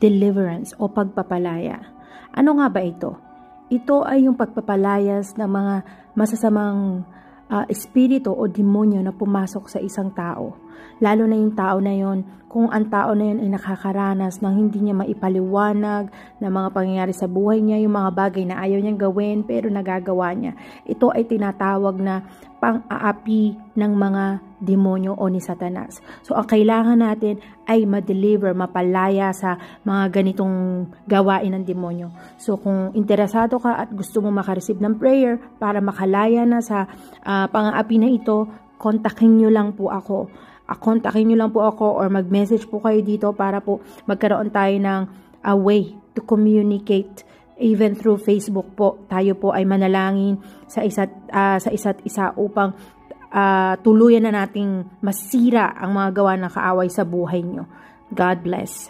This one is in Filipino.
deliverance o pagpapalaya. Ano nga ba ito? Ito ay yung pagpapalayas ng mga masasamang espiritu o demonyo na pumasok sa isang tao. Lalo na yung tao na yon, kung ang tao na yon ay nakakaranas ng hindi niya maipaliwanag na mga pangyayari sa buhay niya, yung mga bagay na ayaw niyang gawin pero nagagawa niya. Ito ay tinatawag na pang-aapi ng mga demonyo o ni Satanas. So, ang kailangan natin ay ma-deliver, mapalaya sa mga ganitong gawain ng demonyo. So, kung interesado ka at gusto mo makareceive ng prayer para makalaya na sa pang-aapi na ito, kontakin nyo lang po ako. Kontakin nyo lang po ako or mag-message po kayo dito para po magkaroon tayo ng a way to communicate. Even through Facebook po, tayo po ay manalangin sa isa't isa upang tuluyan na nating masira ang mga gawa ng kaaway sa buhay nyo. God bless.